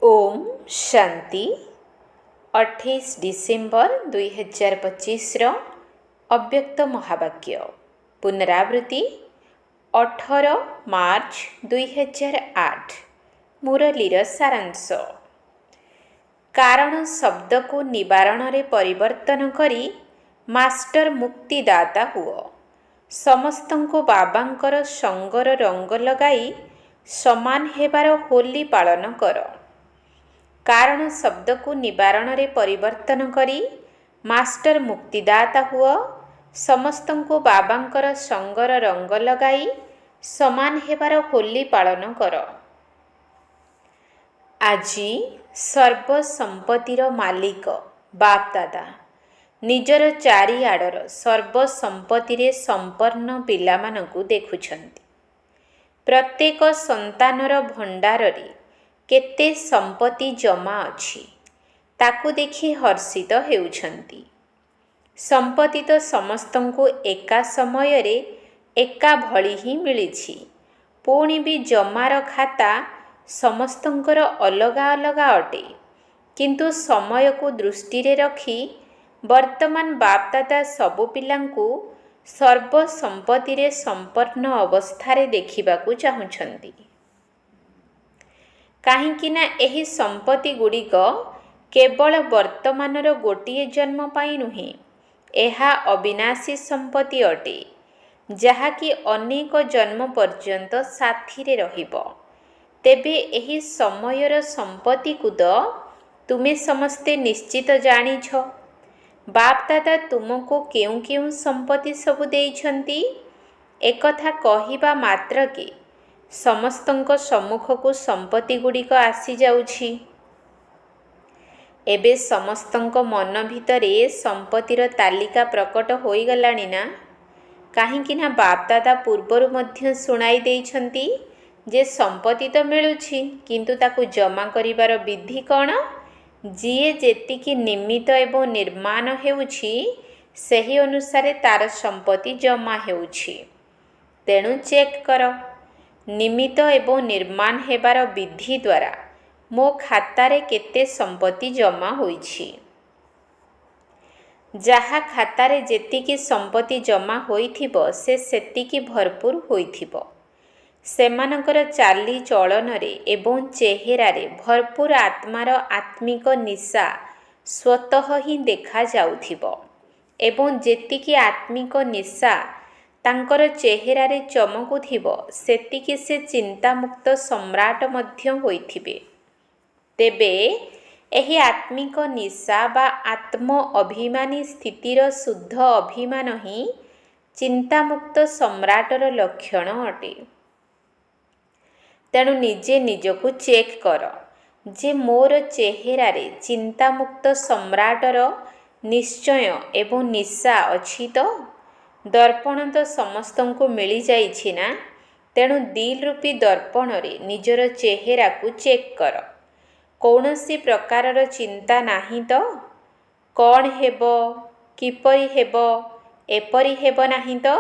Om Shanti 28 December 2025 अव्यक्त महावाक्य पुनरावृत्ति 18 मार्च 2008 मुरलीर सारांश। कारण शब्द को निवारण रे परिवर्तन करी मास्टर मुक्तिदाता हुओ। समस्तंको बाबांकर संगर रंग लगाई समान हेबार होली पालन कर। कारण शब्द को निवारण रे परिवर्तन करी मास्टर मुक्तिदाता हुओ। समस्तंको बाबांकर संगर रंग लगाई समान हेबार होली पालन कर। आजी सर्वसंपत्तिर मालिक बाप दादा निजर चारिआडर सर्वसंपत्ति संपन्न पिलामानंकु देखुछंती। प्रत्येक संतानर भंडाररे केते संपत्ति जमा अछि ताकू देखि हर्षित हेउछंती। संपत्ति तो समस्तंको एका समय रे एका भली ही मिलिछि, पुणी भी जमार खाता समस्तंकर अलगा अलगा अटे। किंतु समय को दृष्टि रे रखी वर्तमान बापदादा सबु पिलांकु सर्वसंपत्ति रे संपन्न अवस्थारे देखिबाकू चाहुछंती। काहींकि ना एही संपत्ति गुड़िक केवल वर्तमानर गोटिए जन्म पाई नुहे, एहा अविनाशी संपत्ति अटे जहाँकि अनेक जन्म पर्यंत साथीरे रहिब। तेबे एही समयर संपत्ति को तुमे समस्ते निश्चित जानिछ। बाप दादा तुमको केउ केउ संपत्ति सबु देइछंती, एकथा कहिबा मात्र के समस्तंक सम्मुख को संपत्ति गुड़िक आसी जाउछि। एबे समस्तंक मन भितरे संपत्तिर तालिका प्रकट होई गलानी ना। काहींकि ना बाप दादा पूर्वरु मध्य सुनाई देइछंती जे संपत्ति तो मिलुछि, किंतु ताकू जमा करिवार विधि कौन? जीए जेतिकी निमित्त एवं निर्माण हेउछि सेही अनुसारे तार संपत्ति जमा हेउछि। तेणु चेक कर, निमित्त एवं निर्माण हेबार विधि द्वारा मो खातारे केते संपत्ति जमा होइछि। जहा खातारे जेतिकी संपत्ति जमा होइथिबो से सेतिकी भरपूर होइथिबो। सेमानकर चाली चलनरे एवं चेहेरारे भरपूर आत्मार आत्मिक निशा स्वतः ही देखा जाउथिबो। एवं जेतिकी आत्मिक निशा तांकर चेहेरारे चमकुथिबो सेतिकी से चिंतामुक्त सम्राट मध्य होइथिबे। तेबे एही आत्मिक निशा बा आत्म अभिमानी स्थितिर शुद्ध अभिमान ही चिंतामुक्त सम्राटर लक्षण अटे। तेणु निजे निजकु चेक कर जे मोर चेहेरारे चिंतामुक्त सम्राटर निश्चय एवं निशा अछि तो। दर्पण तो समस्तंको मिली जाइछि ना। तेणु दिल रूपी दर्पण रे निजर चेहेरा को चेक कर। कौनसी प्रकारर चिंता नाही तो। कौन हेबो, किपरि हेबो, एपरि हेबो नाही तो।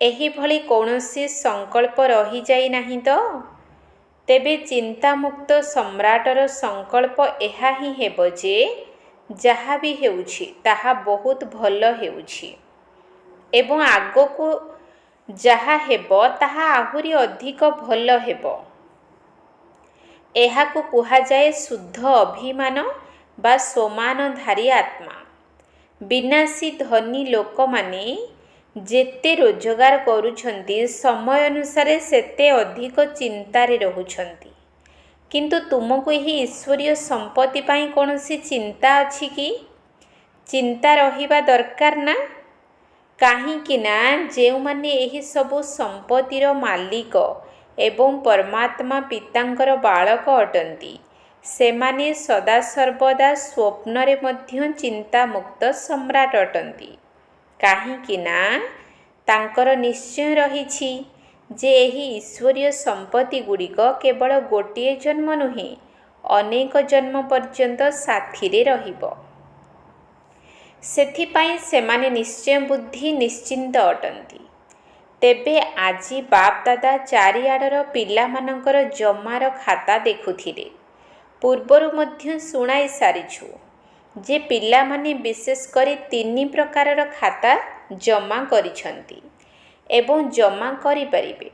एही भली कौनसी संकल्प रही जाई नाही तो। तेबे चिंतामुक्त सम्राटर संकल्प एहा ही हेबो जे जहा भी हेउछि ताहा बहुत भल हेउछि एवं आगो को जहा हेबो ताहा आहुरी अधिक भल हेबो। एहा को कुहा जाए शुद्ध अभिमान बा सोमानधारी आत्मा। विनाशी धनी लोक माने जेते रोजगार करुछंती समय अनुसारे सेते अधिक चिंतारे रहुछंती। किंतु तुमको यही ईश्वरीय संपत्ति पाई कौनसी चिंता अछि कि? चिंता रहिबा दरकार ना। काहींकि ना जेउ माने एही सबु संपत्तिर मालिक एवं परमात्मा पितांकर बालक अटंती, सेमाने सदा सर्वदा स्वप्नरे मध्य चिंता मुक्त सम्राट अटंती। काहींकि ना तांकर निश्चय रहिछि जे एही ईश्वरीय संपत्ति गुड़िक केवल गोटिए जन्म नुहे, अनेक जन्म पर्यंत साथीरे रहिबो। सेथिपाई सेमाने निश्चय बुद्धि निश्चिंत अटंती। तेबे आजी बाप दादा चारिआडर पिलामानंकर जमार खाता देखुथिले। ପୂର୍ବରୁ ମଧ୍ୟ ଶୁଣାଇ ସାରିଛୁ ଯେ ପିଲାମାନେ ବିଶେଷ କରି 3 ପ୍ରକାରର ଖାତା ଜମା କରିଛନ୍ତି ଏବଂ ଜମା କରିପାରିବେ।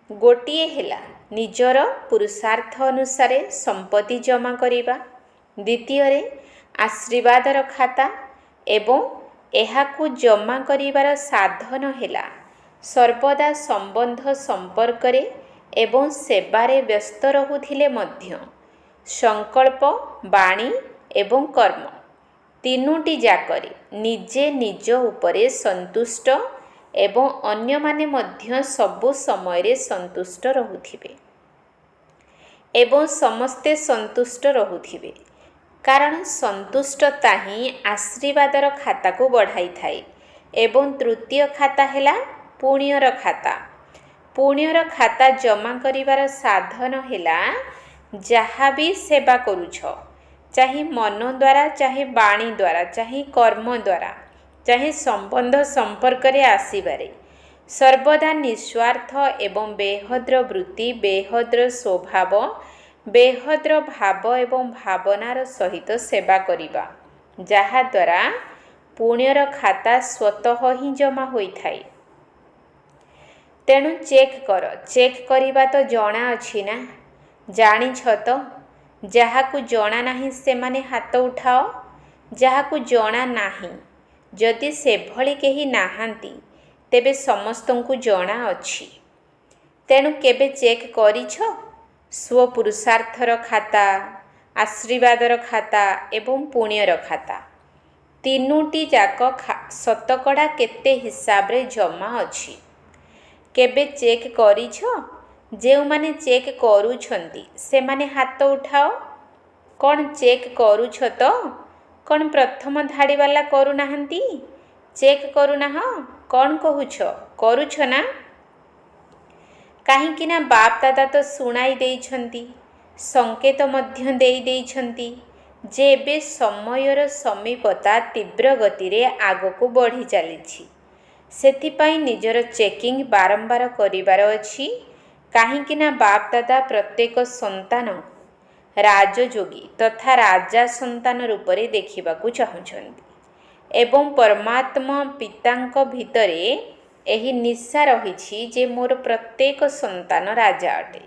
ଗୋଟିଏ ହେଲା ନିଜର ପୁରୁଷାର୍ଥ ଅନୁସାରେ ସମ୍ପତ୍ତି ଜମା କରିବା, ଦ୍ୱିତୀୟରେ ଆଶୀର୍ବାଦର ଖାତା ଏବଂ ଏହାକୁ ଜମା କରିବାର ସାଧନ ହେଲା ସର୍ବଦା ସମ୍ବନ୍ଧ ସମ୍ପର୍କରେ ଏବଂ ସେବାରେ ବ୍ୟସ୍ତ ରହୁଥିଲେ ମଧ୍ୟ ସଂକଳ୍ପ, ବାଣୀ ଏବଂ କର୍ମ ତିନୋଟି ଯାକରେ ନିଜେ ନିଜ ଉପରେ ସନ୍ତୁଷ୍ଟ ଏବଂ ଅନ୍ୟମାନେ ମଧ୍ୟ ସବୁ ସମୟରେ ସନ୍ତୁଷ୍ଟ ରହୁଥିବେ ଏବଂ ସମସ୍ତେ ସନ୍ତୁଷ୍ଟ ରହୁଥିବେ, କାରଣ ସନ୍ତୁଷ୍ଟତା ହିଁ ଆଶୀର୍ବାଦର ଖାତାକୁ ବଢ଼ାଇଥାଏ। ଏବଂ ତୃତୀୟ ଖାତା ହେଲା ପୁଣ୍ୟର ଖାତା। ପୁଣ୍ୟର ଖାତା ଜମା କରିବାର ସାଧନ ହେଲା ଯାହା ବି ସେବା କରୁଛ, ଚାहे ମନ ଦ୍ୱାରା, ଚାहे ବାଣୀ ଦ୍ୱାରା, ଚାहे କର୍ମ ଦ୍ୱାରା, ଚାहे ସମ୍ବନ୍ଧ ସମ୍ପର୍କରେ ଆସିବାରେ ସର୍ବଦା ନିଃସ୍ୱାର୍ଥ ଏବଂ ବେହଦ୍ର ବୃତ୍ତି, ବେହଦ୍ର ସ୍ୱଭାବ, ବେହଦ୍ର ଭାବ ଏବଂ ଭାବନାର ସହିତ ସେବା କରିବା, ଯାହାଦ୍ୱାରା ପୁଣ୍ୟର ଖାତା ସ୍ୱତଃ ହିଁ ଜମା ହୋଇଥାଏ। ତେଣୁ ଚେକ୍ କର। ଚେକ୍ କରିବା ତ ଜଣା ଅଛି ନା? ଜାଣିଛ ତ? ଯାହାକୁ ଜଣା ନାହିଁ ସେମାନେ ହାତ ଉଠାଅ। ଯାହାକୁ ଜଣା ନାହିଁ, ଯଦି ସେଭଳି କେହି ନାହାନ୍ତି ତେବେ ସମସ୍ତଙ୍କୁ ଜଣା ଅଛି। ତେଣୁ କେବେ ଚେକ୍ କରିଛ? ସ୍ୱପୁରୁଷାର୍ଥର ଖାତା, ଆଶୀର୍ବାଦର ଖାତା ଏବଂ ପୁଣ୍ୟର ଖାତା ତିନୋଟି ଯାକ ଶତକଡ଼ା କେତେ ହିସାବରେ ଜମା ଅଛି? କେବେ ଚେକ୍ କରିଛ? ଯେଉଁମାନେ ଚେକ୍ କରୁଛନ୍ତି ସେମାନେ ହାତ ଉଠାଅ। କ'ଣ ଚେକ୍ କରୁଛ ତ? କ'ଣ ପ୍ରଥମ ଧାଡ଼ିବାଲା କରୁନାହାନ୍ତି? ଚେକ୍ କରୁନାହଁ? କ'ଣ କହୁଛ? କରୁଛ ନା? କାହିଁକି ନା ବାପ ଦାଦା ତ ଶୁଣାଇ ଦେଇଛନ୍ତି, ସଂକେତ ମଧ୍ୟ ଦେଇଛନ୍ତି ଯେ ଏବେ ସମୟର ସମୀପତା ତୀବ୍ର ଗତିରେ ଆଗକୁ ବଢ଼ି ଚାଲିଛି। ସେଥିପାଇଁ ନିଜର ଚେକିଂ ବାରମ୍ବାର କରିବାର ଅଛି। କାହିଁକି ନା ବାପ ଦାଦା ପ୍ରତ୍ୟେକ ସନ୍ତାନଙ୍କୁ ରାଜଯୋଗୀ ତଥା ରାଜା ସନ୍ତାନ ରୂପରେ ଦେଖିବାକୁ ଚାହୁଁଛନ୍ତି ଏବଂ ପରମାତ୍ମା ପିତାଙ୍କ ଭିତରେ ଏହି ନିଶା ରହିଛି ଯେ ମୋର ପ୍ରତ୍ୟେକ ସନ୍ତାନ ରାଜା ଅଟେ।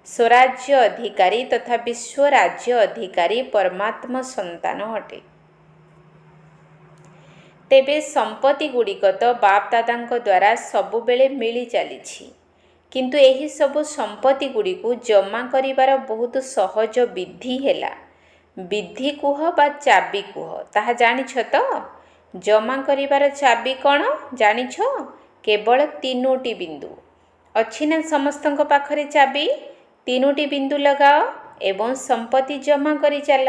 ସ୍ୱରାଜ୍ୟ ଅଧିକାରୀ ତଥା ବିଶ୍ୱ ରାଜ୍ୟ ଅଧିକାରୀ ପରମାତ୍ମା ସନ୍ତାନ ଅଟେ। ତେବେ ସମ୍ପତ୍ତି ଗୁଡ଼ିକ ତ ବାପ ଦାଦାଙ୍କ ଦ୍ୱାରା ସବୁବେଳେ ମିଳି ଚାଲିଛି, କିନ୍ତୁ ଏହି ସବୁ ସମ୍ପତ୍ତି ଗୁଡ଼ିକୁ ଜମା କରିବାର ବହୁତ ସହଜ ବିଧି ହେଲା, ବିଧି କୁହ ବା ଚାବି କୁହ, ତାହା ଜାଣିଛ ତ? ଜମା କରିବାର ଚାବି କ'ଣ ଜାଣିଛ? କେବଳ 3ଟି ବିନ୍ଦୁ ଅଛି ନା ସମସ୍ତଙ୍କ ପାଖରେ ଚାବି? 3ଟି ବିନ୍ଦୁ ଲଗାଅ ଏବଂ ସମ୍ପତ୍ତି ଜମା କରି ଚାଲ।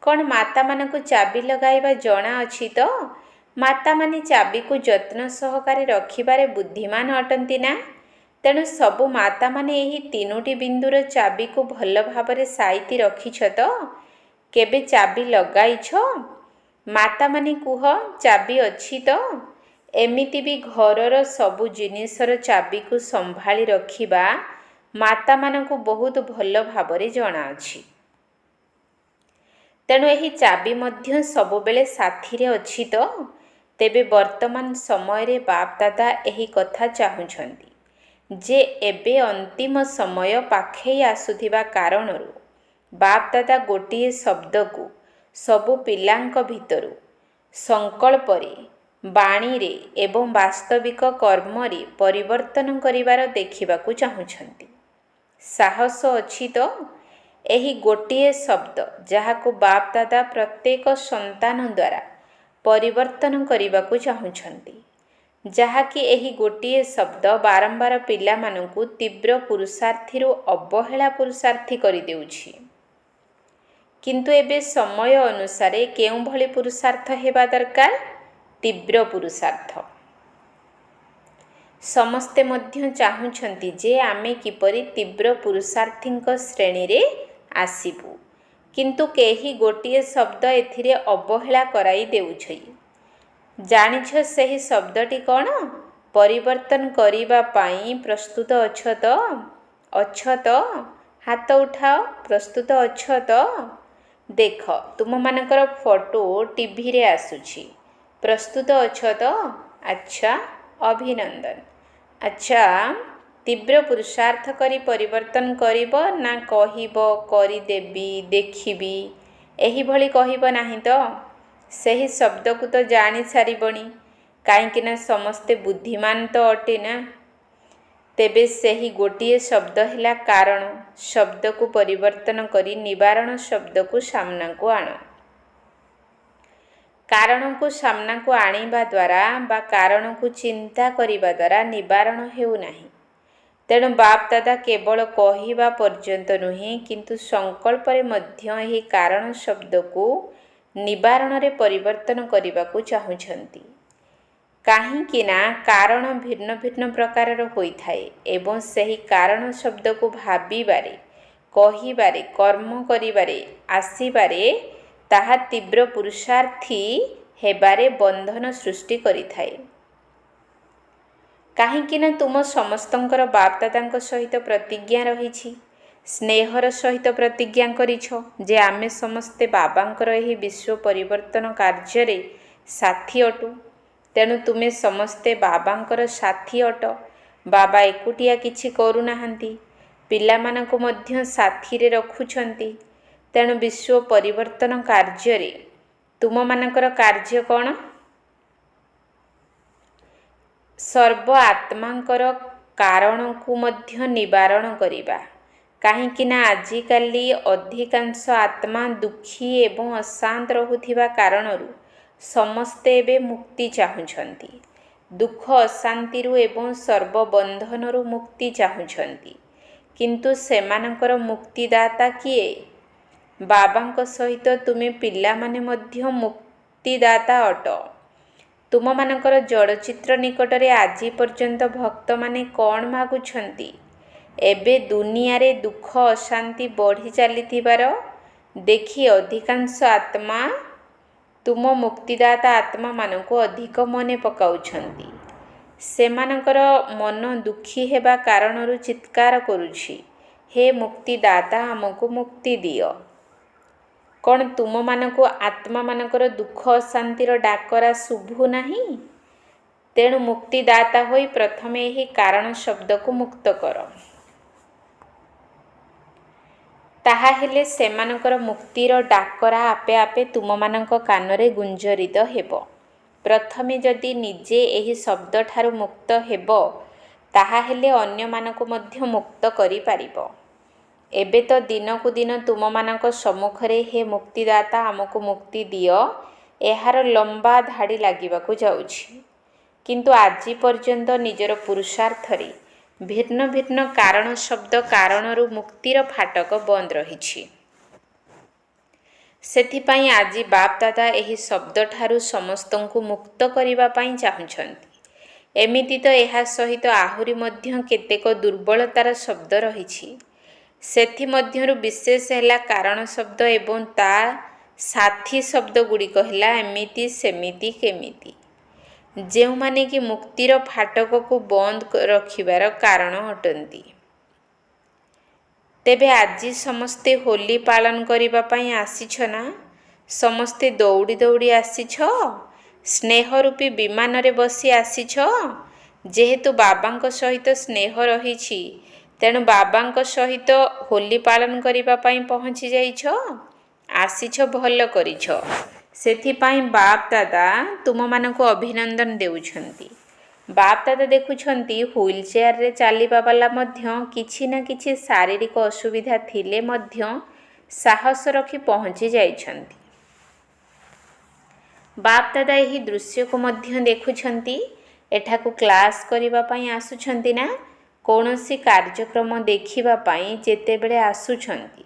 କ'ଣ ମାତାମାନଙ୍କୁ ଚାବି ଲଗାଇବା ଜଣା ଅଛି ତ? ମାତାମାନେ ଚାବିକୁ ଯତ୍ନ ସହକାରେ ରଖିବାରେ ବୁଦ୍ଧିମାନ ଅଟନ୍ତି ନା? ତେଣୁ ସବୁ ମାତାମାନେ ଏହି 3ଟି ବିନ୍ଦୁର ଚାବିକୁ ଭଲ ଭାବରେ ସାଇତି ରଖିଛ ତ? କେବେ ଚାବି ଲଗାଇଛ? ମାତାମାନେ କୁହ, ଚାବି ଅଛି ତ? ଏମିତି ବି ଘରର ସବୁ ଜିନିଷର ଚାବିକୁ ସମ୍ଭାଳି ରଖିବା ମାତାମାନଙ୍କୁ ବହୁତ ଭଲ ଭାବରେ ଜଣାଅଛି। ତେଣୁ ଏହି ଚାବି ମଧ୍ୟ ସବୁବେଳେ ସାଥିରେ ଅଛି ତ? ତେବେ ବର୍ତ୍ତମାନ ସମୟରେ ବାପ ଦାଦା ଏହି କଥା ଚାହୁଁଛନ୍ତି ଯେ ଏବେ ଅନ୍ତିମ ସମୟ ପାଖେଇ ଆସୁଥିବା କାରଣରୁ ବାପ ଦାଦା ଗୋଟିଏ ଶବ୍ଦକୁ ସବୁ ପିଲାଙ୍କ ଭିତରୁ ସଂକଳ୍ପରେ, ବାଣୀରେ ଏବଂ ବାସ୍ତବିକ କର୍ମରେ ପରିବର୍ତ୍ତନ କରିବାର ଦେଖିବାକୁ ଚାହୁଁଛନ୍ତି। ସାହସ ଅଛି ତ? ଏହି ଗୋଟିଏ ଶବ୍ଦ ଯାହାକୁ ବାପ ଦାଦା ପ୍ରତ୍ୟେକ ସନ୍ତାନ ଦ୍ୱାରା ପରିବର୍ତ୍ତନ କରିବାକୁ ଚାହୁଁଛନ୍ତି, ଯାହାକି ଏହି ଗୋଟିଏ ଶବ୍ଦ ବାରମ୍ବାର ପିଲାମାନଙ୍କୁ ତୀବ୍ର ପୁରୁଷାର୍ଥୀରୁ ଅବହେଳା ପୁରୁଷାର୍ଥୀ କରିଦେଉଛି। କିନ୍ତୁ ଏବେ ସମୟ ଅନୁସାରେ କେଉଁଭଳି ପୁରୁଷାର୍ଥ ହେବା ଦରକାର? ତୀବ୍ର ପୁରୁଷାର୍ଥ। ସମସ୍ତେ ମଧ୍ୟ ଚାହୁଁଛନ୍ତି ଯେ ଆମେ କିପରି ତୀବ୍ର ପୁରୁଷାର୍ଥୀଙ୍କ ଶ୍ରେଣୀରେ ଆସିବୁ, କିନ୍ତୁ କେହି ଗୋଟିଏ ଶବ୍ଦ ଏଥିରେ ଅବହେଳା କରାଇ ଦେଉଛି। ଜାଣିଛ ସେହି ଶବ୍ଦଟି କ'ଣ? ପରିବର୍ତ୍ତନ କରିବା ପାଇଁ ପ୍ରସ୍ତୁତ ଅଛ ତ? ହାତ ଉଠାଅ। ପ୍ରସ୍ତୁତ ଅଛ ତ? ଦେଖ ତୁମମାନଙ୍କର ଫଟୋ ଟିଭିରେ ଆସୁଛି। ପ୍ରସ୍ତୁତ ଅଛ ତ? ଆଚ୍ଛା, ଅଭିନନ୍ଦନ। ଆଚ୍ଛା, ତୀବ୍ର ପୁରୁଷାର୍ଥ କରି ପରିବର୍ତ୍ତନ କରିବ ନା କହିବ କରିଦେବି, ଦେଖିବି, ଏହିଭଳି କହିବ ନାହିଁ ତ? ସେହି ଶବ୍ଦକୁ ତ ଜାଣି ସାରିବଣି, କାହିଁକିନା ସମସ୍ତେ ବୁଦ୍ଧିମାନ ତ ଅଟେ ନା। ତେବେ ସେହି ଗୋଟିଏ ଶବ୍ଦ ହେଲା କାରଣ। ଶବ୍ଦକୁ ପରିବର୍ତ୍ତନ କରି ନିବାରଣ ଶବ୍ଦକୁ ସାମ୍ନାକୁ ଆଣ। କାରଣକୁ ସାମ୍ନାକୁ ଆଣିବା ଦ୍ୱାରା ବା କାରଣକୁ ଚିନ୍ତା କରିବା ଦ୍ୱାରା ନିବାରଣ ହେଉନାହିଁ। ତେଣୁ ବାପ୍ ଦାଦା କେବଳ କହିବା ପର୍ଯ୍ୟନ୍ତ ନୁହେଁ କିନ୍ତୁ ସଂକଳ୍ପରେ ମଧ୍ୟ ଏହି କାରଣ ଶବ୍ଦକୁ ନିବାରଣରେ ପରିବର୍ତ୍ତନ କରିବାକୁ ଚାହୁଁଛନ୍ତି। କାହିଁକି ନା କାରଣ ଭିନ୍ନ ଭିନ୍ନ ପ୍ରକାରର ହୋଇଥାଏ ଏବଂ ସେହି କାରଣ ଶବ୍ଦକୁ ଭାବିବାରେ, କହିବାରେ, କର୍ମ କରିବାରେ, ଆସିବାରେ ତାହା ତୀବ୍ର ପୁରୁଷାର୍ଥୀ ହେବାରେ ବନ୍ଧନ ସୃଷ୍ଟି କରିଥାଏ। କାହିଁକିନା ତୁମ ସମସ୍ତଙ୍କର ବାପ୍ ଦାଦାଙ୍କ ସହିତ ପ୍ରତିଜ୍ଞା ରହିଛି। ସ୍ନେହର ସହିତ ପ୍ରତିଜ୍ଞା କରିଛ ଯେ ଆମେ ସମସ୍ତେ ବାବାଙ୍କର ଏହି ବିଶ୍ୱ ପରିବର୍ତ୍ତନ କାର୍ଯ୍ୟରେ ସାଥୀ ଅଟୁ। ତେଣୁ ତୁମେ ସମସ୍ତେ ବାବାଙ୍କର ସାଥୀ ଅଟ। ବାବା ଏକୁଟିଆ କିଛି କରୁନାହାନ୍ତି, ପିଲାମାନଙ୍କୁ ମଧ୍ୟ ସାଥିରେ ରଖୁଛନ୍ତି। ତେଣୁ ବିଶ୍ୱ ପରିବର୍ତ୍ତନ କାର୍ଯ୍ୟରେ ତୁମମାନଙ୍କର କାର୍ଯ୍ୟ କ'ଣ? ସର୍ବ ଆତ୍ମାଙ୍କର କାରଣକୁ ମଧ୍ୟ ନିବାରଣ କରିବା। କାହିଁକିନା ଆଜିକାଲି ଅଧିକାଂଶ ଆତ୍ମା ଦୁଃଖୀ ଏବଂ ଅଶାନ୍ତ ରହୁଥିବା କାରଣରୁ ସମସ୍ତେ ଏବେ ମୁକ୍ତି ଚାହୁଁଛନ୍ତି। ଦୁଃଖ ଅଶାନ୍ତିରୁ ଏବଂ ସର୍ବବନ୍ଧନରୁ ମୁକ୍ତି ଚାହୁଁଛନ୍ତି। କିନ୍ତୁ ସେମାନଙ୍କର ମୁକ୍ତିଦାତା କିଏ? ବାବାଙ୍କ ସହିତ ତୁମେ ପିଲାମାନେ ମଧ୍ୟ ମୁକ୍ତିଦାତା ଅଟ। ତୁମମାନଙ୍କର ଜଡ଼ଚିତ୍ର ନିକଟରେ ଆଜି ପର୍ଯ୍ୟନ୍ତ ଭକ୍ତମାନେ କ'ଣ ମାଗୁଛନ୍ତି? ଏବେ ଦୁନିଆରେ ଦୁଃଖ ଅଶାନ୍ତି ବଢ଼ି ଚାଲିଥିବାର ଦେଖି ଅଧିକାଂଶ ଆତ୍ମା ତୁମ ମୁକ୍ତିଦାତା ଆତ୍ମାମାନଙ୍କୁ ଅଧିକ ମନେ ପକାଉଛନ୍ତି। ସେମାନଙ୍କର ମନ ଦୁଃଖୀ ହେବା କାରଣରୁ ଚିତ୍କାର କରୁଛି, ହେ ମୁକ୍ତିଦାତା, ଆମକୁ ମୁକ୍ତି ଦିଅ। କ'ଣ ତୁମମାନଙ୍କୁ ଆତ୍ମାମାନଙ୍କର ଦୁଃଖ ଅଶାନ୍ତିର ଡାକରା ଶୁଭୁ ନାହିଁ? ତେଣୁ ମୁକ୍ତିଦାତା ହୋଇ ପ୍ରଥମେ ଏହି କାରଣ ଶବ୍ଦକୁ ମୁକ୍ତ କର। ତାହାହେଲେ ସେମାନଙ୍କର ମୁକ୍ତିର ଡାକରା ଆପେ ଆପେ ତୁମମାନଙ୍କ କାନରେ ଗୁଞ୍ଜରିତ ହେବ। ପ୍ରଥମେ ଯଦି ନିଜେ ଏହି ଶବ୍ଦଠାରୁ ମୁକ୍ତ ହେବ, ତାହାହେଲେ ଅନ୍ୟମାନଙ୍କୁ ମଧ୍ୟ ମୁକ୍ତ କରିପାରିବ। ଏବେ ତ ଦିନକୁ ଦିନ ତୁମମାନଙ୍କ ସମ୍ମୁଖରେ ହେ ମୁକ୍ତିଦାତା ଆମକୁ ମୁକ୍ତି ଦିଅ ଏହାର ଲମ୍ବା ଧାଡ଼ି ଲାଗିବାକୁ ଯାଉଛି। କିନ୍ତୁ ଆଜି ପର୍ଯ୍ୟନ୍ତ ନିଜର ପୁରୁଷାର୍ଥରେ ଭିନ୍ନ ଭିନ୍ନ କାରଣ ଶବ୍ଦ କାରଣରୁ ମୁକ୍ତିର ଫାଟକ ବନ୍ଦ ରହିଛି। ସେଥିପାଇଁ ଆଜି ବାପ୍ ଦାଦା ଏହି ଶବ୍ଦଠାରୁ ସମସ୍ତଙ୍କୁ ମୁକ୍ତ କରିବା ପାଇଁ ଚାହୁଁଛନ୍ତି। ଏମିତି ତ ଏହା ସହିତ ଆହୁରି ମଧ୍ୟ କେତେକ ଦୁର୍ବଳତାର ଶବ୍ଦ ରହିଛି। ସେଥିମଧ୍ୟରୁ ବିଶେଷ ହେଲା କାରଣ ଶବ୍ଦ ଏବଂ ତା ସାଥୀ ଶବ୍ଦଗୁଡ଼ିକ ହେଲା ଏମିତି, ସେମିତି, କେମିତି, ଯେଉଁମାନେ କି ମୁକ୍ତିର ଫାଟକକୁ ବନ୍ଦ ରଖିବାର କାରଣ ଅଟନ୍ତି। ତେବେ ଆଜି ସମସ୍ତେ ହୋଲି ପାଳନ କରିବା ପାଇଁ ଆସିଛ ନା? ସମସ୍ତେ ଦୌଡ଼ି ଦୌଡ଼ି ଆସିଛ? ସ୍ନେହ ରୂପୀ ବିମାନରେ ବସି ଆସିଛ? ଯେହେତୁ ବାବାଙ୍କ ସହିତ ସ୍ନେହ ରହିଛି, ତେଣୁ ବାବାଙ୍କ ସହିତ ହୋଲି ପାଳନ କରିବା ପାଇଁ ପହଞ୍ଚି ଯାଇଛ। ଆସିଛ, ଭଲ କରିଛ। ସେଥିପାଇଁ ବାପ୍ ଦାଦା ତୁମମାନଙ୍କୁ ଅଭିନନ୍ଦନ ଦେଉଛନ୍ତି। ବାପ୍ ଦାଦା ଦେଖୁଛନ୍ତି ହୁଇଲ୍ ଚେୟାରରେ ଚାଲିବା ବାଲା ମଧ୍ୟ କିଛି ନା କିଛି ଶାରୀରିକ ଅସୁବିଧା ଥିଲେ ମଧ୍ୟ ସାହସ ରଖି ପହଞ୍ଚି ଯାଇଛନ୍ତି। ବାପ୍ ଦାଦା ଏହି ଦୃଶ୍ୟକୁ ମଧ୍ୟ ଦେଖୁଛନ୍ତି। ଏଠାକୁ କ୍ଲାସ୍ କରିବା ପାଇଁ ଆସୁଛନ୍ତି ନା କୌଣସି କାର୍ଯ୍ୟକ୍ରମ ଦେଖିବା ପାଇଁ ଯେତେବେଳେ ଆସୁଛନ୍ତି,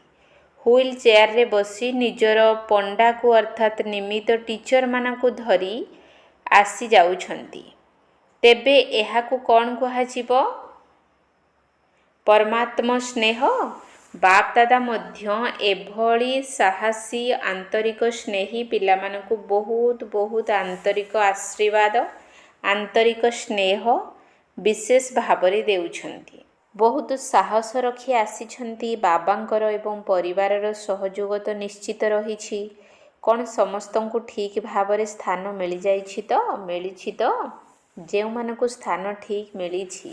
ହୁଇଲ୍ ଚେୟାରରେ ବସି ନିଜର ପଣ୍ଡାକୁ ଅର୍ଥାତ୍ ନିମିତ୍ତ ଟିଚରମାନଙ୍କୁ ଧରି ଆସିଯାଉଛନ୍ତି, ତେବେ ଏହାକୁ କ'ଣ କୁହାଯିବ? ପରମାତ୍ମା ସ୍ନେହ। ବାପ୍ ଦାଦା ମଧ୍ୟ ଏଭଳି ସାହସୀ ଆନ୍ତରିକ ସ୍ନେହୀ ପିଲାମାନଙ୍କୁ ବହୁତ ବହୁତ ଆନ୍ତରିକ ଆଶୀର୍ବାଦ, ଆନ୍ତରିକ ସ୍ନେହ ବିଶେଷ ଭାବରେ ଦେଉଛନ୍ତି। ବହୁତ ସାହସ ରଖି ଆସିଛନ୍ତି। ବାବାଙ୍କର ଏବଂ ପରିବାରର ସହଯୋଗ ତ ନିଶ୍ଚିତ ରହିଛି। କ'ଣ ସମସ୍ତଙ୍କୁ ଠିକ୍ ଭାବରେ ସ୍ଥାନ ମିଳିଯାଇଛି ତ? ମିଳିଛି ତ? ଯେଉଁମାନଙ୍କୁ ସ୍ଥାନ ଠିକ୍ ମିଳିଛି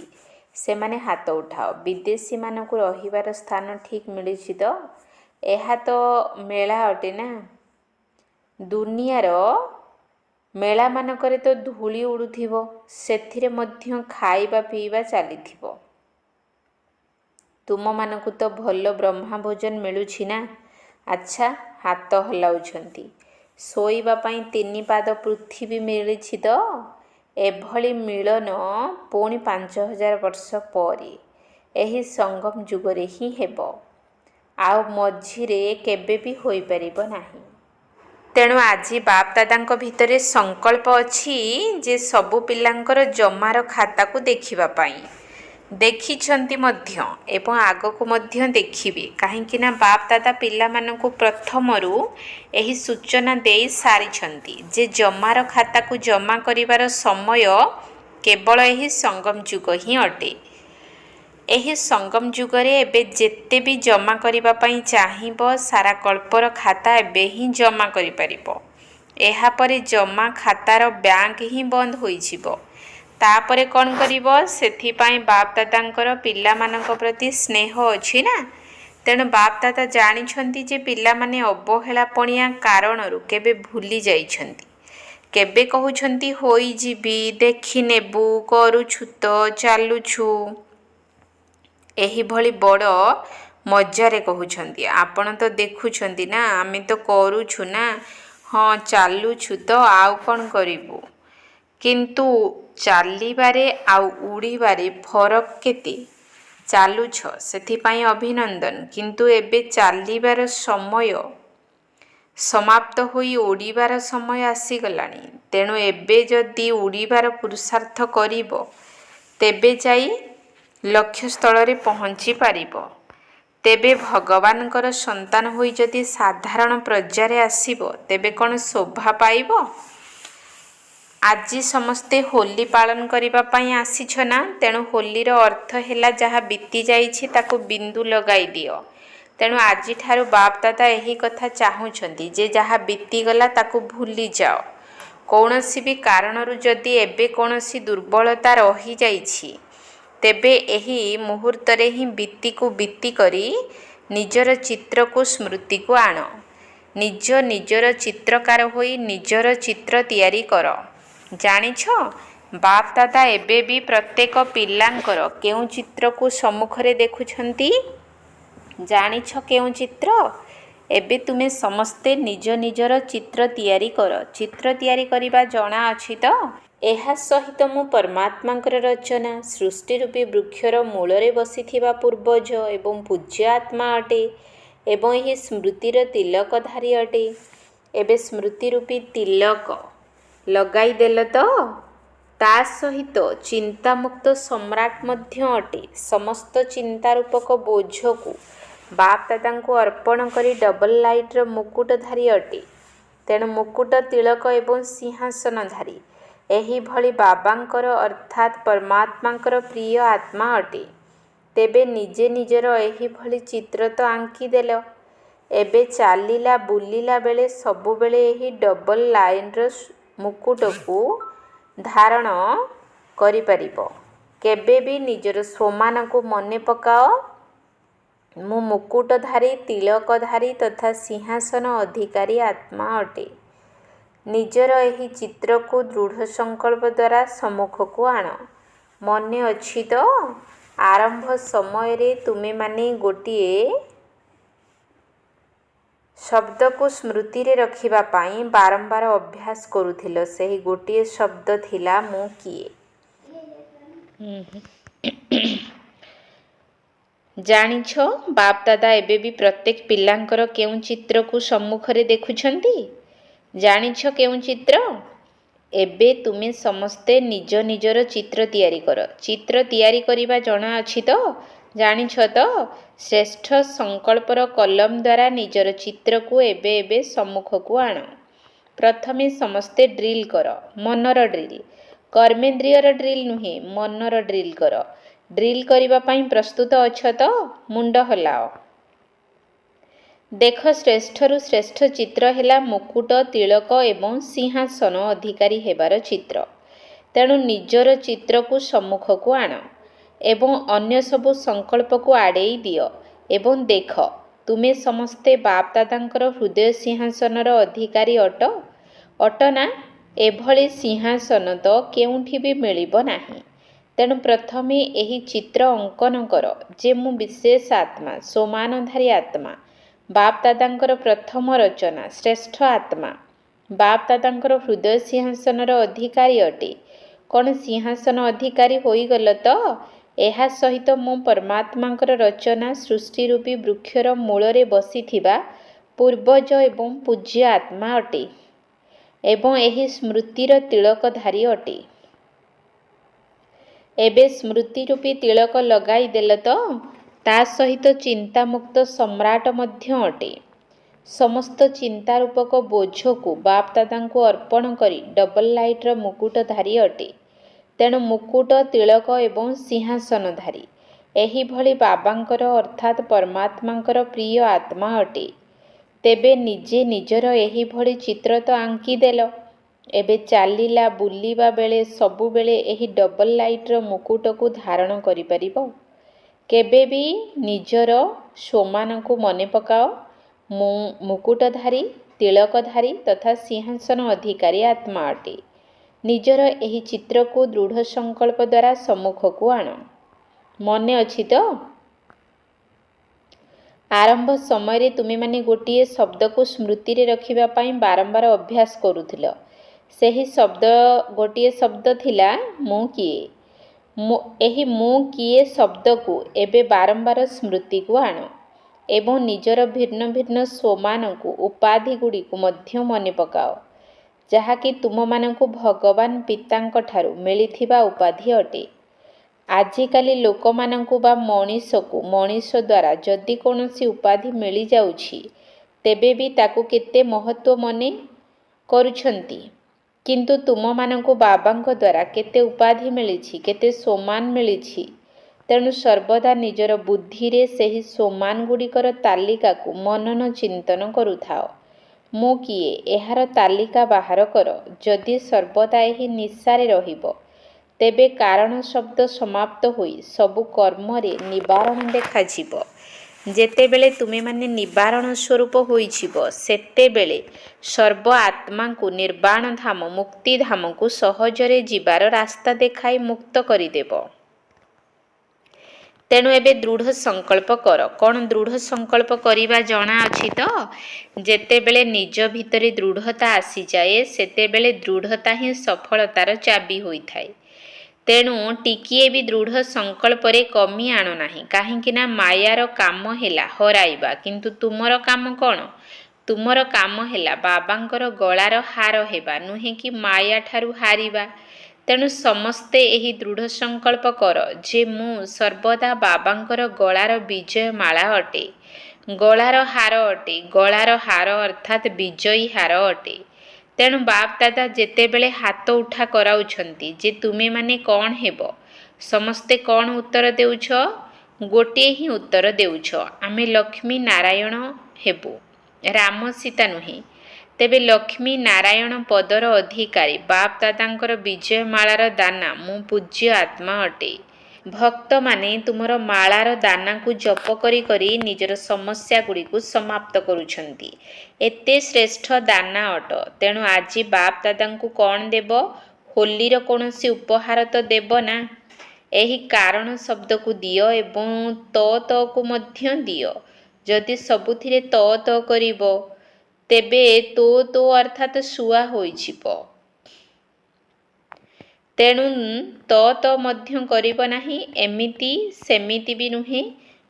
ସେମାନେ ହାତ ଉଠାଅ। ବିଦେଶୀମାନଙ୍କୁ ରହିବାର ସ୍ଥାନ ଠିକ୍ ମିଳିଛି ତ? ଏହା ତ ମେଳା ଅଟେ ନା। ଦୁନିଆର ମେଳାମାନଙ୍କରେ ତ ଧୂଳି ଉଡ଼ୁଥିବ, ସେଥିରେ ମଧ୍ୟ ଖାଇବା ପିଇବା ଚାଲିଥିବ। ତୁମମାନଙ୍କୁ ତ ଭଲ ବ୍ରହ୍ମା ଭୋଜନ ମିଳୁଛି ନା। ଆଚ୍ଛା, ହାତ ହଲାଉଛନ୍ତି। ଶୋଇବା ପାଇଁ 3 ପାଦ ପୃଥିବୀ ମିଳିଛି ତ? ଏଭଳି ମିଳନ ପୁଣି 5000 ବର୍ଷ ପରେ ଏହି ସଙ୍ଗମ ଯୁଗରେ ହିଁ ହେବ, ଆଉ ମଝିରେ କେବେ ବି ହୋଇପାରିବ ନାହିଁ। ତେଣୁ ଆଜି ବାପ ଦାଦାଙ୍କ ଭିତରେ ସଂକଳ୍ପ ଅଛି ଯେ ସବୁ ପିଲାଙ୍କର ଜମାର ଖାତାକୁ ଦେଖିବା ପାଇଁ। ଦେଖିଛନ୍ତି ମଧ୍ୟ ଏବଂ ଆଗକୁ ମଧ୍ୟ ଦେଖିବେ। କାହିଁକି ନା ବାପ ଦାଦା ପିଲାମାନଙ୍କୁ ପ୍ରଥମରୁ ଏହି ସୂଚନା ଦେଇ ସାରିଛନ୍ତି ଯେ ଜମାର ଖାତାକୁ ଜମା କରିବାର ସମୟ କେବଳ ଏହି ସଙ୍ଗମ ଯୁଗ ହିଁ ଅଟେ। ଏହି ସଙ୍ଗମ ଯୁଗରେ ଏବେ ଯେତେ ବି ଜମା କରିବା ପାଇଁ ଚାହିଁବ, ସାରା କଳ୍ପର ଖାତା ଏବେ ହିଁ ଜମା କରିପାରିବ। ଏହାପରେ ଜମା ଖାତାର ବ୍ୟାଙ୍କ ହିଁ ବନ୍ଦ ହୋଇଯିବ। ତାପରେ କ'ଣ କରିବ? ସେଥିପାଇଁ ବାପ ଦାଦାଙ୍କର ପିଲାମାନଙ୍କ ପ୍ରତି ସ୍ନେହ ଅଛି ନା। ତେଣୁ ବାପ ଦାଦା ଜାଣିଛନ୍ତି ଯେ ପିଲାମାନେ ଅବହେଳାପଣିଆ କାରଣରୁ କେବେ ଭୁଲି ଯାଇଛନ୍ତି। କେବେ କହୁଛନ୍ତି ହୋଇଯିବି, ଦେଖିନେବୁ, କରୁଛୁ ତ, ଚାଲୁଛୁ। ଏହିଭଳି ବଡ଼ ମଜାରେ କହୁଛନ୍ତି। ଆପଣ ତ ଦେଖୁଛନ୍ତି ନା, ଆମେ ତ କରୁଛୁ ନା। ହଁ, ଚାଲୁଛୁ ତ, ଆଉ କ'ଣ କରିବୁ? କିନ୍ତୁ ଚାଲିବାରେ ଆଉ ଉଡ଼ିବାରେ ଫରକ କେତେ? ଚାଲୁଛ, ସେଥିପାଇଁ ଅଭିନନ୍ଦନ। କିନ୍ତୁ ଏବେ ଚାଲିବାର ସମୟ ସମାପ୍ତ ହୋଇ ଉଡ଼ିବାର ସମୟ ଆସିଗଲାଣି। ତେଣୁ ଏବେ ଯଦି ଉଡ଼ିବାର ପୁରୁଷାର୍ଥ କରିବ, ତେବେ ଯାଇ ଲକ୍ଷ୍ୟସ୍ଥଳରେ ପହଞ୍ଚି ପାରିବ। ତେବେ ଭଗବାନଙ୍କର ସନ୍ତାନ ହୋଇ ଯଦି ସାଧାରଣ ପ୍ରଜାରେ ଆସିବ, ତେବେ କ'ଣ ଶୋଭା ପାଇବ? ଆଜି ସମସ୍ତେ ହୋଲି ପାଳନ କରିବା ପାଇଁ ଆସିଛ ନା। ତେଣୁ ହୋଲିର ଅର୍ଥ ହେଲା ଯାହା ବିତି ଯାଇଛି ତାକୁ ବିନ୍ଦୁ ଲଗାଇ ଦିଅ। ତେଣୁ ଆଜିଠାରୁ ବାପ ଦାଦା ଏହି କଥା ଚାହୁଁଛନ୍ତି ଯେ ଯାହା ବିତିଗଲା ତାକୁ ଭୁଲିଯାଅ। କୌଣସି ବି କାରଣରୁ ଯଦି ଏବେ କୌଣସି ଦୁର୍ବଳତା ରହିଯାଇଛି, ତେବେ ଏହି ମୁହୂର୍ତ୍ତରେ ହିଁ ବିତିକୁ ବିତି କରି ନିଜର ଚିତ୍ରକୁ ସ୍ମୃତିକୁ ଆଣ। ନିଜର ଚିତ୍ରକାର ହୋଇ ନିଜର ଚିତ୍ର ତିଆରି କର। ଜାଣିଛ, ବାପ ଦାଦା ଏବେ ବି ପ୍ରତ୍ୟେକ ପିଲାଙ୍କର କେଉଁ ଚିତ୍ରକୁ ସମ୍ମୁଖରେ ଦେଖୁଛନ୍ତି? ଜାଣିଛ କେଉଁ ଚିତ୍ର? ଏବେ ତୁମେ ସମସ୍ତେ ନିଜର ଚିତ୍ର ତିଆରି କର। ଚିତ୍ର ତିଆରି କରିବା ଜଣା ଅଛି ତ? ଏହା ସହିତ ମୁଁ ପରମାତ୍ମାଙ୍କର ରଚନା, ସୃଷ୍ଟି ରୂପୀ ବୃକ୍ଷର ମୂଳରେ ବସିଥିବା ପୂର୍ବଜ ଏବଂ ପୂଜ୍ୟ ଆତ୍ମା ଅଟେ ଏବଂ ଏହି ସ୍ମୃତିର ତିଲକଧାରୀ ଅଟେ। ଏବେ ସ୍ମୃତି ରୂପୀ ତିଲକ ଲଗାଇଦେଲ ତ? ତା ସହିତ ଚିନ୍ତାମୁକ୍ତ ସମ୍ରାଟ ମଧ୍ୟ ଅଟେ। ସମସ୍ତ ଚିନ୍ତା ରୂପକ ବୋଝକୁ ବାପ ଦାଦାଙ୍କୁ ଅର୍ପଣ କରି ଡବଲ ଲାଇଟର ମୁକୁଟଧାରୀ ଅଟେ। ତେଣୁ ମୁକୁଟ, ତିଳକ ଏବଂ ସିଂହାସନଧାରୀ ଏହିଭଳି ବାବାଙ୍କର ଅର୍ଥାତ୍ ପରମାତ୍ମାଙ୍କର ପ୍ରିୟ ଆତ୍ମା ଅଟେ। ତେବେ ନିଜର ଏହିଭଳି ଚିତ୍ର ତ ଆଙ୍କିଦେଲ। ଏବେ ଚାଲିଲା ବୁଲିଲା ବେଳେ ସବୁବେଳେ ଏହି ଡବଲ ଲାଇନର ମୁକୁଟକୁ ଧାରଣ କରିପାରିବ। କେବେ ବି ନିଜର ସ୍ୱମାନକୁ ମନେ ପକାଅ। ମୁଁ ମୁକୁଟଧାରୀ, ତିଳକଧାରୀ ତଥା ସିଂହାସନ ଅଧିକାରୀ ଆତ୍ମା ଅଟେ। ନିଜର ଏହି ଚିତ୍ରକୁ ଦୃଢ଼ ସଂକଳ୍ପ ଦ୍ୱାରା ସମ୍ମୁଖକୁ ଆଣ। ମନେ ଅଛି ତ? ଆରମ୍ଭ ସମୟରେ ତୁମେମାନେ ଗୋଟିଏ ଶବ୍ଦକୁ ସ୍ମୃତିରେ ରଖିବା ପାଇଁ ବାରମ୍ବାର ଅଭ୍ୟାସ କରୁଥିଲ। ସେହି ଗୋଟିଏ ଶବ୍ଦ ଥିଲା ମୁଁ କିଏ? ଜାଣିଛ, ବାପ ଦାଦା ଏବେ ବି ପ୍ରତ୍ୟେକ ପିଲାଙ୍କର କେଉଁ ଚିତ୍ରକୁ ସମ୍ମୁଖରେ ଦେଖୁଛନ୍ତି? ଜାଣିଛ କେଉଁ ଚିତ୍ର? ଏବେ ତୁମେ ସମସ୍ତେ ନିଜର ଚିତ୍ର ତିଆରି କର। ଚିତ୍ର ତିଆରି କରିବା ଜଣା ଅଛି ତ? ଜାଣିଛ ତ? ଶ୍ରେଷ୍ଠ ସଂକଳ୍ପର କଲମ ଦ୍ୱାରା ନିଜର ଚିତ୍ରକୁ ଏବେ ସମ୍ମୁଖକୁ ଆଣ। ପ୍ରଥମେ ସମସ୍ତେ ଡ୍ରିଲ୍ କର। ମନର ଡ୍ରିଲ୍, କର୍ମେନ୍ଦ୍ରିୟର ଡ୍ରିଲ୍ ନୁହେଁ, ମନର ଡ୍ରିଲ୍ କର। ଡ୍ରିଲ୍ କରିବା ପାଇଁ ପ୍ରସ୍ତୁତ ଅଛ ତ? ମୁଣ୍ଡ ହଲାଅ। ଦେଖ, ଶ୍ରେଷ୍ଠରୁ ଶ୍ରେଷ୍ଠ ଚିତ୍ର ହେଲା ମୁକୁଟ, ତିଳକ ଏବଂ ସିଂହାସନ ଅଧିକାରୀ ହେବାର ଚିତ୍ର। ତେଣୁ ନିଜର ଚିତ୍ରକୁ ସମ୍ମୁଖକୁ ଆଣ ଏବଂ ଅନ୍ୟ ସବୁ ସଂକଳ୍ପକୁ ଆଡ଼େଇ ଦିଅ ଏବଂ ଦେଖ, ତୁମେ ସମସ୍ତେ ବାପ ଦାଦାଙ୍କର ହୃଦୟ ସିଂହାସନର ଅଧିକାରୀ ଅଟ ନା? ଏଭଳି ସିଂହାସନ ତ କେଉଁଠି ବି ମିଳିବ ନାହିଁ। ତେଣୁ ପ୍ରଥମେ ଏହି ଚିତ୍ର ଅଙ୍କନ କର ଯେ ମୁଁ ବିଶେଷ ଆତ୍ମା, ସୋମାନଧାରୀ ଆତ୍ମା, ବାପ ଦାଦାଙ୍କର ପ୍ରଥମ ରଚନା, ଶ୍ରେଷ୍ଠ ଆତ୍ମା, ବାପ ଦାଦାଙ୍କର ହୃଦୟ ସିଂହାସନର ଅଧିକାରୀ ଅଟେ। କ'ଣ ସିଂହାସନ ଅଧିକାରୀ ହୋଇଗଲ ତ? ଏହା ସହିତ ମୁଁ ପରମାତ୍ମାଙ୍କର ରଚନା, ସୃଷ୍ଟି ରୂପୀ ବୃକ୍ଷର ମୂଳରେ ବସିଥିବା ପୂର୍ବଜ ଏବଂ ପୂଜ୍ୟ ଆତ୍ମା ଅଟେ ଏବଂ ଏହି ସ୍ମୃତିର ତିଳକଧାରୀ ଅଟେ। ଏବେ ସ୍ମୃତି ରୂପୀ ତିଳକ ଲଗାଇ ଦେଲ ତ? ତା ସହିତ ଚିନ୍ତାମୁକ୍ତ ସମ୍ରାଟ ମଧ୍ୟ ଅଟେ। ସମସ୍ତ ଚିନ୍ତାରୂପକ ବୋଝକୁ ବାପ ଦାଦାଙ୍କୁ ଅର୍ପଣ କରି ଡବଲ ଲାଇଟ୍ର ମୁକୁଟଧାରୀ ଅଟେ। ତେଣୁ ମୁକୁଟ, ତିଳକ ଏବଂ ସିଂହାସନଧାରୀ ଏହିଭଳି ବାବାଙ୍କର ଅର୍ଥାତ୍ ପରମାତ୍ମାଙ୍କର ପ୍ରିୟ ଆତ୍ମା ଅଟେ। ତେବେ ନିଜେ ନିଜର ଏହିଭଳି ଚିତ୍ର ତ ଆଙ୍କିଦେଲ। ଏବେ ଚାଲିଲା ବୁଲିବା ବେଳେ ସବୁବେଳେ ଏହି ଡବଲ ଲାଇଟ୍ର ମୁକୁଟକୁ ଧାରଣ କରିପାରିବ? କେବେ ବି ନିଜର ସ୍ୱମାନଙ୍କୁ ମନେ ପକାଅ। ମୁଁ ମୁକୁଟଧାରୀ, ତିଳକଧାରୀ ତଥା ସିଂହାସନ ଅଧିକାରୀ ଆତ୍ମା ଅଟେ। ନିଜର ଏହି ଚିତ୍ରକୁ ଦୃଢ଼ ସଂକଳ୍ପ ଦ୍ୱାରା ସମ୍ମୁଖକୁ ଆଣ। ମନେ ଅଛି ତ? ଆରମ୍ଭ ସମୟରେ ତୁମେମାନେ ଗୋଟିଏ ଶବ୍ଦକୁ ସ୍ମୃତିରେ ରଖିବା ପାଇଁ ବାରମ୍ବାର ଅଭ୍ୟାସ କରୁଥିଲ। ସେହି ଗୋଟିଏ ଶବ୍ଦ ଥିଲା ମୁଁ କିଏ। ଏହି ମୁଁ କିଏ ଶବ୍ଦକୁ ଏବେ ବାରମ୍ବାର ସ୍ମୃତିକୁ ଆଣ ଏବଂ ନିଜର ଭିନ୍ନ ଭିନ୍ନ ସ୍ୱମାନଙ୍କୁ, ଉପାଧିଗୁଡ଼ିକୁ ମଧ୍ୟ ମନେ ପକାଅ, ଯାହାକି ତୁମମାନଙ୍କୁ ଭଗବାନ ପିତାଙ୍କଠାରୁ ମିଳିଥିବା ଉପାଧି ଅଟେ। ଆଜିକାଲି ଲୋକମାନଙ୍କୁ ବା ମଣିଷକୁ ମଣିଷ ଦ୍ୱାରା ଯଦି କୌଣସି ଉପାଧି ମିଳିଯାଉଛି, ତେବେ ବି ତାକୁ କେତେ ମହତ୍ତ୍ୱ ମନେ କରୁଛନ୍ତି। କିନ୍ତୁ ତୁମମାନଙ୍କୁ ବାବାଙ୍କ ଦ୍ୱାରା କେତେ ଉପାଧି ମିଳିଛି, କେତେ ସମ୍ମାନ ମିଳିଛି। ତେଣୁ ସର୍ବଦା ନିଜର ବୁଦ୍ଧିରେ ସେହି ସମ୍ମାନଗୁଡ଼ିକର ତାଲିକାକୁ ମନନ ଚିନ୍ତନ କରୁଥାଅ। ମୁଁ କିଏ, ଏହାର ତାଲିକା ବାହାର କର। ଯଦି ସର୍ବଦା ଏହି ନିଶାରେ ରହିବ, ତେବେ କାରଣ ଶବ୍ଦ ସମାପ୍ତ ହୋଇ ସବୁ କର୍ମରେ ନିବାରଣ ଦେଖାଯିବ। ଯେତେବେଳେ ତୁମେମାନେ ନିବାରଣ ସ୍ୱରୂପ ହୋଇଯିବ, ସେତେବେଳେ ସର୍ବ ଆତ୍ମାଙ୍କୁ ନିର୍ବାଣ ଧାମ, ମୁକ୍ତିଧାମକୁ ସହଜରେ ଯିବାର ରାସ୍ତା ଦେଖାଇ ମୁକ୍ତ କରିଦେବ। ତେଣୁ ଏବେ ଦୃଢ଼ ସଂକଳ୍ପ କର। କ'ଣ ଦୃଢ଼ ସଂକଳ୍ପ କରିବା ଜଣାଅଛି ତ? ଯେତେବେଳେ ନିଜ ଭିତରେ ଦୃଢ଼ତା ଆସିଯାଏ, ସେତେବେଳେ ଦୃଢ଼ତା ହିଁ ସଫଳତାର ଚାବି ହୋଇଥାଏ। ତେଣୁ ଟିକିଏ ବି ଦୃଢ଼ ସଂକଳ୍ପରେ କମି ଆଣ ନାହିଁ। କାହିଁକି ନା ମାୟାର କାମ ହେଲା ହରାଇବା, କିନ୍ତୁ ତୁମର କାମ କ'ଣ? ତୁମର କାମ ହେଲା ବାବାଙ୍କର ଗଳାର ହାର ହେବା, ନୁହେଁ କି ମାୟାଠାରୁ ହାରିବା। ତେଣୁ ସମସ୍ତେ ଏହି ଦୃଢ଼ ସଂକଳ୍ପ କର ଯେ ମୁଁ ସର୍ବଦା ବାବାଙ୍କର ଗଳାର ବିଜୟ ମାଳା ଅଟେ, ଗଳାର ହାର ଅଟେ। ଗଳାର ହାର ଅର୍ଥାତ୍ ବିଜୟୀ ହାର ଅଟେ। ତେଣୁ ବାପ ଦାଦା ଯେତେବେଳେ ହାତ ଉଠା କରାଉଛନ୍ତି ଯେ ତୁମେମାନେ କ'ଣ ହେବ, ସମସ୍ତେ କ'ଣ ଉତ୍ତର ଦେଉଛ? ଗୋଟିଏ ହିଁ ଉତ୍ତର ଦେଉଛ, ଆମେ ଲକ୍ଷ୍ମୀ ନାରାୟଣ ହେବୁ, ରାମ ସୀତା ନୁହେଁ। ତେବେ ଲକ୍ଷ୍ମୀ ନାରାୟଣ ପଦର ଅଧିକାରୀ ବାପ ଦାଦାଙ୍କର ବିଜୟମାଳାର ଦାନା ମୁଁ ପୂଜ୍ୟ ଆତ୍ମା ଅଟେ। ଭକ୍ତମାନେ ତୁମର ମାଳାର ଦାନାକୁ ଜପ କରି କରି ନିଜର ସମସ୍ୟାଗୁଡ଼ିକୁ ସମାପ୍ତ କରୁଛନ୍ତି। ଏତେ ଶ୍ରେଷ୍ଠ ଦାନା ଅଟ। ତେଣୁ ଆଜି ବାପ ଦାଦାଙ୍କୁ କ'ଣ ଦେବ? ହୋଲିର କୌଣସି ଉପହାର ତ ଦେବ ନା। ଏହି କାରଣ ଶବ୍ଦକୁ ଦିଅ ଏବଂ ତକୁ ମଧ୍ୟ ଦିଅ। ଯଦି ସବୁଥିରେ ତ କରିବ, ତେବେ ତୋ ଅର୍ଥାତ୍ ଶୁଆ ହୋଇଯିବ। ତେଣୁ ତ ମଧ୍ୟ କରିବ ନାହିଁ। ଏମିତି ସେମିତି ବି ନୁହେଁ,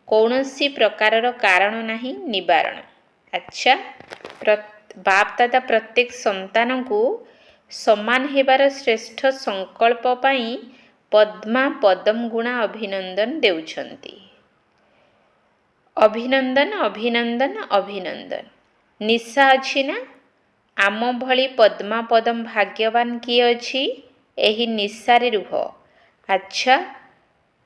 କୌଣସି ପ୍ରକାରର କାରଣ ନାହିଁ ନିବାରଣ। ଆଚ୍ଛା, ବାପ ଦାଦା ପ୍ରତ୍ୟେକ ସନ୍ତାନଙ୍କୁ ସମାନ ହେବାର ଶ୍ରେଷ୍ଠ ସଂକଳ୍ପ ପାଇଁ ପଦ୍ମା ପଦମ ଗୁଣା ଅଭିନନ୍ଦନ ଦେଉଛନ୍ତି। ଅଭିନନ୍ଦନ, ଅଭିନନ୍ଦନ, ଅଭିନନ୍ଦନ। ନିଶା ଅଛି ନା? ଆମ ଭଳି ପଦ୍ମା ପଦମ ଭାଗ୍ୟବାନ କିଏ ଅଛି? ଏହି ନିଶାରେ ରୁହ। ଆଚ୍ଛା,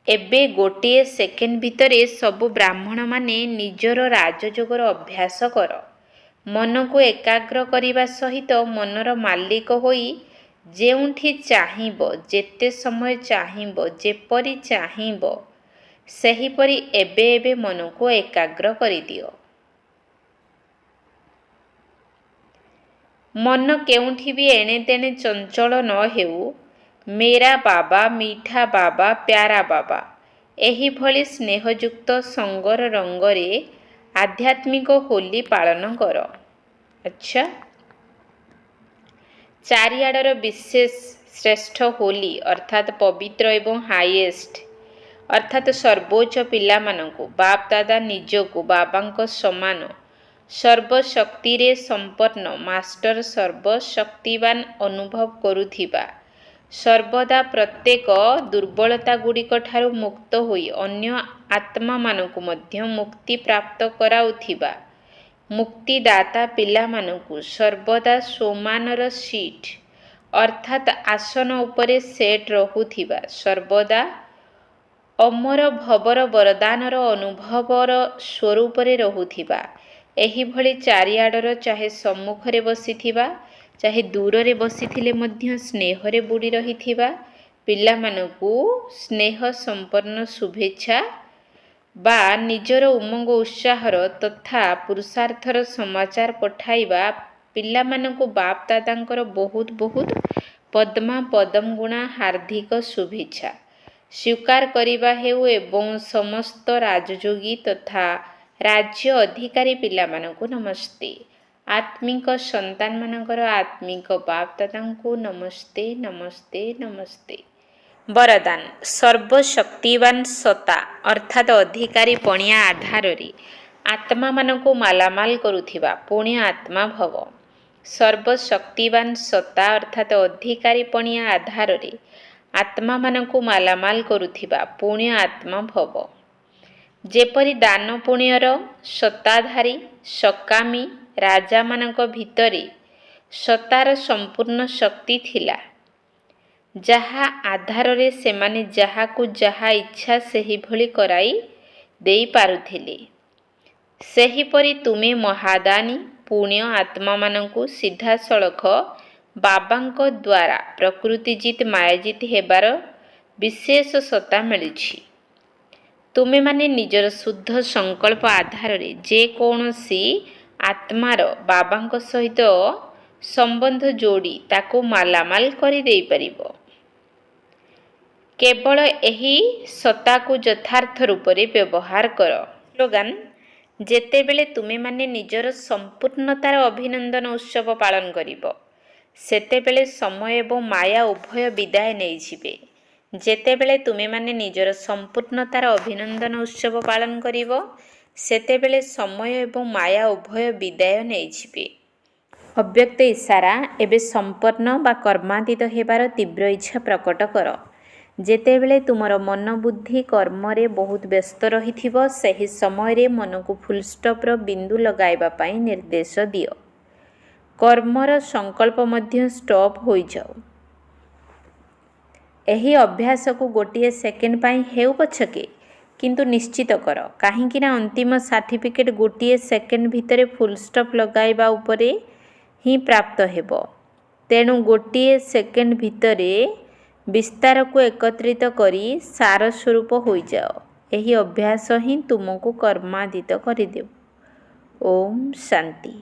ଏବେ ଗୋଟିଏ ସେକେଣ୍ଡ ଭିତରେ ସବୁ ବ୍ରାହ୍ମଣମାନେ ନିଜର ରାଜଯୋଗର ଅଭ୍ୟାସ କର। ମନକୁ ଏକାଗ୍ର କରିବା ସହିତ ମନର ମାଲିକ ହୋଇ ଯେଉଁଠି ଚାହିଁବ, ଯେତେ ସମୟ ଚାହିଁବ, ଯେପରି ଚାହିଁବ ସେହିପରି ଏବେ ଏବେ ମନକୁ ଏକାଗ୍ର କରିଦିଅ। ମନ କେଉଁଠି ବି ଏଣେ ତେଣେ ଚଞ୍ଚଳ ନ ହେଉ। ମେରା ବାବା, ମିଠା ବାବା, ପ୍ୟାରା ବାବା ଏହିଭଳି ସ୍ନେହଯୁକ୍ତ ସଙ୍ଗର ରଙ୍ଗରେ ଆଧ୍ୟାତ୍ମିକ ହୋଲି ପାଳନ କର। ଆଚ୍ଛା, ଚାରିଆଡ଼ର ବିଶେଷ ଶ୍ରେଷ୍ଠ ହୋଲି ଅର୍ଥାତ୍ ପବିତ୍ର ଏବଂ ହାଇଏଷ୍ଟ ଅର୍ଥାତ୍ ସର୍ବୋଚ୍ଚ ପିଲାମାନଙ୍କୁ ବାପ ଦାଦା ନିଜକୁ ବାବାଙ୍କ ସମାନ ସର୍ବଶକ୍ତିରେ ସମ୍ପନ୍ନ ମାଷ୍ଟର ସର୍ବଶକ୍ତିବାନ ଅନୁଭବ କରୁଥିବା, ସର୍ବଦା ପ୍ରତ୍ୟେକ ଦୁର୍ବଳତାଗୁଡ଼ିକ ଠାରୁ ମୁକ୍ତ ହୋଇ ଅନ୍ୟ ଆତ୍ମାମାନଙ୍କୁ ମଧ୍ୟ ମୁକ୍ତି ପ୍ରାପ୍ତ କରାଉଥିବା ମୁକ୍ତିଦାତା ପିଲାମାନଙ୍କୁ ସର୍ବଦା ସୋମାନର ସିଟ୍ ଅର୍ଥାତ୍ ଆସନ ଉପରେ ସେଟ୍ ରହୁଥିବା, ସର୍ବଦା ଅମର ଭବର ବରଦାନର ଅନୁଭବର ସ୍ୱରୂପରେ ରହୁଥିବା, ଏହିଭଳି ଚାରିଆଡ଼ର ଚାହେ ସମ୍ମୁଖରେ ବସିଥିବା, ଚାହେ ଦୂରରେ ବସିଥିଲେ ମଧ୍ୟ ସ୍ନେହରେ ବୁଡ଼ି ରହିଥିବା ପିଲାମାନଙ୍କୁ ସ୍ନେହ ସମ୍ପନ୍ନ ଶୁଭେଚ୍ଛା ବା ନିଜର ଉମଙ୍ଗ ଉତ୍ସାହର ତଥା ପୁରୁଷାର୍ଥର ସମାଚାର ପଠାଇବା ପିଲାମାନଙ୍କୁ ବାପ ଦାଦାଙ୍କର ବହୁତ ବହୁତ ପଦ୍ମା ପଦମଗୁଣା ହାର୍ଦ୍ଦିକ ଶୁଭେଚ୍ଛା ସ୍ୱୀକାର କରିବା ହେଉ ଏବଂ ସମସ୍ତ ରାଜଯୋଗୀ ତଥା ରାଜ୍ୟ ଅଧିକାରୀ ପିଲାମାନଙ୍କୁ ନମସ୍ତେ। ଆତ୍ମିକ ସନ୍ତାନମାନଙ୍କର ଆତ୍ମିକ ବାପ ଦାଦାଙ୍କୁ ନମସ୍ତେ ନମସ୍ତେ ନମସ୍ତେ। ବରଦାନ ସର୍ବଶକ୍ତିବାନ ସତ୍ତା ଅର୍ଥାତ୍ ଅଧିକାରୀ ପଣିଆ ଆଧାରରେ ଆତ୍ମାମାନଙ୍କୁ ମାଲାମାଲ କରୁଥିବା ପୁଣ୍ୟ ଆତ୍ମା ଭବ। ସର୍ବଶକ୍ତିବାନ ସତ୍ତା ଅର୍ଥାତ୍ ଅଧିକାରୀ ପଣିଆ ଆଧାରରେ ଆତ୍ମାମାନଙ୍କୁ ମାଲାମାଲ କରୁଥିବା ପୁଣ୍ୟ ଆତ୍ମା ଭବ। ଯେପରି ଦାନ ପୁଣ୍ୟର ସତ୍ତାଧାରୀ ସକାମୀ ରାଜାମାନଙ୍କ ଭିତରେ ସତ୍ତାର ସମ୍ପୂର୍ଣ୍ଣ ଶକ୍ତି ଥିଲା, ଯାହା ଆଧାରରେ ସେମାନେ ଯାହାକୁ ଯାହା ଇଚ୍ଛା ସେହିଭଳି କରାଇ ଦେଇପାରୁଥିଲେ, ସେହିପରି ତୁମେ ମହାଦାନୀ ପୁଣ୍ୟ ଆତ୍ମାମାନଙ୍କୁ ସିଧାସଳଖ ବାବାଙ୍କ ଦ୍ୱାରା ପ୍ରକୃତିଜିତ୍ ମାୟାଜିତ୍ ହେବାର ବିଶେଷ ସତ୍ତା ମିଳିଛି। ତୁମେମାନେ ନିଜର ଶୁଦ୍ଧ ସଂକଳ୍ପ ଆଧାରରେ ଯେକୌଣସି ଆତ୍ମାର ବାବାଙ୍କ ସହିତ ସମ୍ବନ୍ଧ ଯୋଡ଼ି ତାକୁ ମାଲାମାଲ କରିଦେଇପାରିବ। କେବଳ ଏହି ସତ୍ତାକୁ ଯଥାର୍ଥ ରୂପରେ ବ୍ୟବହାର କର। ସ୍ଲୋଗାନ ଯେତେବେଳେ ତୁମେମାନେ ନିଜର ସମ୍ପୂର୍ଣ୍ଣତାର ଅଭିନନ୍ଦନ ଉତ୍ସବ ପାଳନ କରିବ, ସେତେବେଳେ ସମୟ ଏବଂ ମାୟା ଉଭୟ ବିଦାୟ ନେଇଯିବେ। ଯେତେବେଳେ ତୁମେମାନେ ନିଜର ସମ୍ପୂର୍ଣ୍ଣତାର ଅଭିନନ୍ଦନ ଉତ୍ସବ ପାଳନ କରିବ, ସେତେବେଳେ ସମୟ ଏବଂ ମାୟା ଉଭୟ ବିଦାୟ ନେଇଯିବେ। ଅବ୍ୟକ୍ତ ଇସାରା ଏବେ ସମ୍ପନ୍ନ ବା କର୍ମାତୀତ ହେବାର ତୀବ୍ର ଇଚ୍ଛା ପ୍ରକଟ କର। ଯେତେବେଳେ ତୁମର ମନ ବୁଦ୍ଧି କର୍ମରେ ବହୁତ ବ୍ୟସ୍ତ ରହିଥିବ, ସେହି ସମୟରେ ମନକୁ ଫୁଲଷ୍ଟପ୍ର ବିନ୍ଦୁ ଲଗାଇବା ପାଇଁ ନିର୍ଦ୍ଦେଶ ଦିଅ। କର୍ମର ସଂକଳ୍ପ ମଧ୍ୟ ଷ୍ଟପ୍ ହୋଇଯାଉ। ଏହି ଅଭ୍ୟାସକୁ ଗୋଟିଏ ସେକେଣ୍ଡ ପାଇଁ ହେଉ ପଛକେ କିନ୍ତୁ ନିଶ୍ଚିତ କର, କାହିଁକିନା ଅନ୍ତିମ ସାର୍ଟିଫିକେଟ୍ ଗୋଟିଏ ସେକେଣ୍ଡ ଭିତରେ ଫୁଲଷ୍ଟପ୍ ଲଗାଇବା ଉପରେ ହିଁ ପ୍ରାପ୍ତ ହେବ। ତେଣୁ ଗୋଟିଏ ସେକେଣ୍ଡ ଭିତରେ ବିସ୍ତାରକୁ ଏକତ୍ରିତ କରି ସାର ସ୍ୱରୂପ ହୋଇଯାଅ। ଏହି ଅଭ୍ୟାସ ହିଁ ତୁମକୁ କର୍ମାତୀତ କରିଦେବ। ଓମ୍ ଶାନ୍ତି।